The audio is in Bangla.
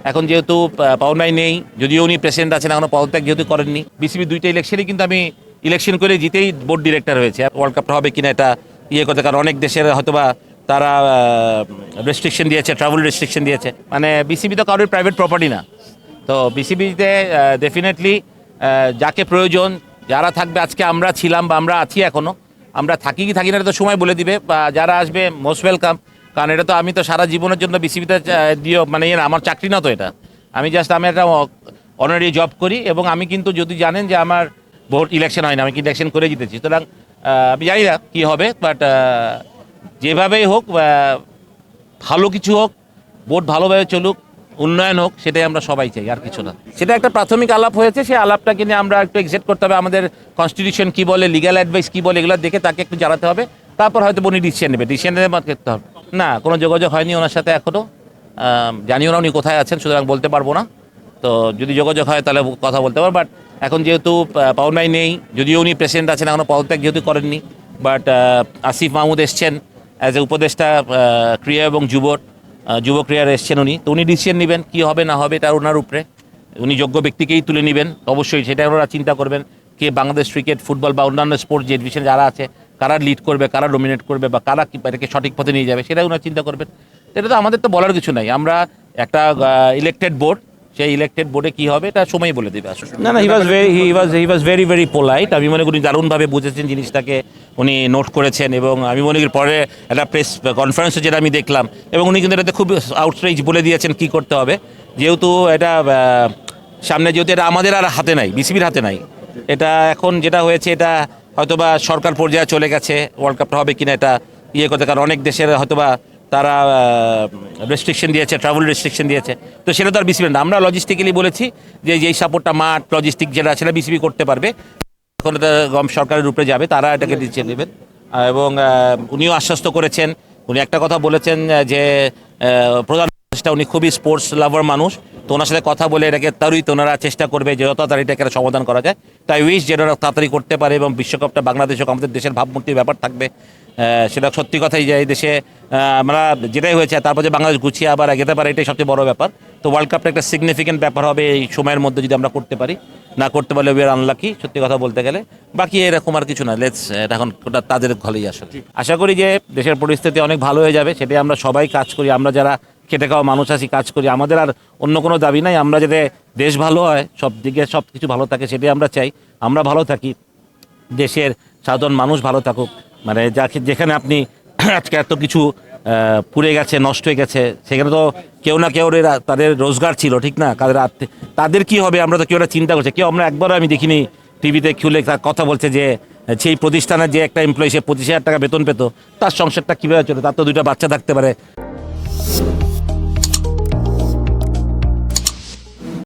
এখন যেহেতু পাওয়ার ভাই নেই, যদিও উনি প্রেসিডেন্ট আছেন, এখনো পদত্যাগ যেহেতু করেননি, বিসিবি দুইটা ইলেকশনে কিন্তু আমি ইলেকশন করে জিতেই বোর্ড ডিরেক্টর হয়েছে। ওয়ার্ল্ড কাপটা হবে কিনা এটা করতে, কারণ অনেক দেশের হয়তোবা তারা রেস্ট্রিকশন দিয়েছে, ট্রাভেল রেস্ট্রিকশন দিয়েছে। মানে বিসিবি তো কারোর প্রাইভেট প্রপার্টি না। তো বিসিবিতে ডেফিনেটলি যাকে প্রয়োজন, যারা থাকবে, আজকে আমরা ছিলাম বা আমরা আছি এখনও, আমরা থাকি কি থাকি না এটা তো সময় বলে দিবে, বা যারা আসবে মোস্ট ওয়েলকাম। কারণ এটা তো আমি তো সারা জীবনের জন্য বিসিবিতে দিও মানে আমার চাকরি না তো এটা। আমি একটা অনারি জব করি, এবং আমি কিন্তু যদি জানেন যে আমার ভোট ইলেকশন হয় না, আমি কি ইলেকশন করে জিতেছি। সুতরাং আমি জানি না কী হবে, বাট যেভাবেই হোক, ভালো কিছু হোক, ভোট ভালোভাবে চলুক, উন্নয়ন হোক, সেটাই আমরা সবাই চাই, আর কিছু না। সেটা একটা প্রাথমিক আলাপ হয়েছে, সেই আলাপটাকে নিয়ে আমরা একটু এক্সেপ্ট করতে হবে। আমাদের কনস্টিটিউশন কী বলে, লিগ্যাল অ্যাডভাইস কী বলে, এগুলো দেখে তাকে একটু জানাতে হবে। তারপর হয়তো উনি ডিসিশন নেবে, ডিসিশন নেবে করতে হবে। না, কোনো যোগাযোগ হয়নি ওনার সাথে এখনও, জানিও না উনি কোথায় আছেন, সুতরাং বলতে পারবো না। তো যদি যোগাযোগ হয় তাহলে কথা বলতে পারবো। বাট এখন যেহেতু পাওয়ার ভাই নেই, যদিও উনি প্রেসিডেন্ট আছেন, এখনও পদত্যাগ যেহেতু করেননি, বাট আসিফ মাহমুদ এসছেন অ্যাজ এ উপদেষ্টা ক্রীড়া এবং যুব ক্রীড়ার এসছেন উনি। তো উনি ডিসিশন নেবেন কী হবে না হবে, এটা ওনার উপরে। উনি যোগ্য ব্যক্তিকেই তুলে নেবেন, অবশ্যই সেটা ওনারা চিন্তা করবেন কে বাংলাদেশ ক্রিকেট, ফুটবল বা অন্যান্য স্পোর্টস যে ডিভিশন যারা আছে, কারা লিড করবে, কারা ডোমিনেট করবে, বা কারা এটাকে সঠিক পথে নিয়ে যাবে, সেটা ওনারা চিন্তা করবেন। এটা তো আমাদের তো বলার কিছু নাই। আমরা একটা ইলেক্টেড বোর্ড, সেই ইলেক্টেড বোর্ডে কী হবে এটা সময় বলে দেবে আসলে। না, হি ওয়াজ ভেরি ভেরি পোলাইট। আমি মনে করি দারুণভাবে বুঝেছেন জিনিসটাকে, উনি নোট করেছেন, এবং আমি মনে করি পরে একটা প্রেস কনফারেন্সে যেটা আমি দেখলাম, এবং উনি কিন্তু এটাতে খুব আউটস্ট্রেচ বলে দিয়েছেন কী করতে হবে। যেহেতু এটা সামনে, যেহেতু এটা আমাদের আর হাতে নাই, বিসিবির হাতে নাই, এটা এখন যেটা হয়েছে এটা হয়তোবা সরকার পর্যায়ে চলে গেছে। ওয়ার্ল্ড কাপটা হবে কিনা এটা করতে, কারণ অনেক দেশের হয়তোবা তারা রেস্ট্রিকশন দিয়েছে, ট্রাভেল রেস্ট্রিকশন দিয়েছে। তো সেটা তো আর বিসিবি না। আমরা লজিস্টিক্যালি বলেছি যে যেই সাপোর্টটা মাঠ লজিস্টিক যেটা সেটা বিসিবি করতে পারবে। এখন এটা সরকারের উপরে যাবে, তারা এটাকে ডিসিশন নেবেন। এবং উনিও আশ্বস্ত করেছেন, উনি একটা কথা বলেছেন যে প্রধান উপদেষ্টা উনি খুবই স্পোর্টস লাভার মানুষ, তো ওনার সাথে কথা বলে এটাকে তাড়িত ওনারা চেষ্টা করবে যে যত তাড়াতাড়ি এটাকে সমাধান করা যায়। তাই উইশ যে ওনারা তাড়াতাড়ি করতে পারে, এবং বিশ্বকাপটা বাংলাদেশ হোক, আমাদের দেশের ভাবমূর্তির ব্যাপার থাকবে। সেটা সত্যি কথাই যে এই দেশে আমরা যেটাই হয়েছে, তারপর যে বাংলাদেশ গুছিয়ে আবার এগোতে পারে, এটাই সবচেয়ে বড় ব্যাপার। তো ওয়ার্ল্ড কাপটা একটা সিগনিফিকেন্ট ব্যাপার হবে এই সময়ের মধ্যে, যদি আমরা করতে পারি। না করতে পারলে উই আর আনলাকি, সত্যি কথা বলতে গেলে। বাকি এরকম আর কিছু না, এটা এখন তাদের ঘরেই আসলে। আশা করি যে দেশের পরিস্থিতি অনেক ভালো হয়ে যাবে, সেটাই আমরা সবাই কাজ করি। আমরা যারা খেটে খাওয়া মানুষ আছি, কাজ করি, আমাদের আর অন্য কোনো দাবি নাই। আমরা যাতে দেশ ভালো হয়, সব দিকে সব কিছু ভালো থাকে, সেটাই আমরা চাই। আমরা ভালো থাকি, দেশের সাধারণ মানুষ ভালো থাকুক। মানে যেখানে আপনি আজকে এত কিছু পুড়ে গেছে, নষ্ট হয়ে গেছে, সেখানে তো কেউ না কেউ তাদের রোজগার ছিল, ঠিক না? তাদের কি হবে আমরা তো কেউ চিন্তা করছে। কেউ আমরা একবারও আমি দেখিনি টিভিতে খুলে কথা বলছে যে সেই প্রতিষ্ঠানের যে একটা এমপ্লয়ি, সে 25,000 টাকা বেতন পেত, তার সংসারটা কীভাবে চলে, তার তো 2টা বাচ্চা থাকতে পারে।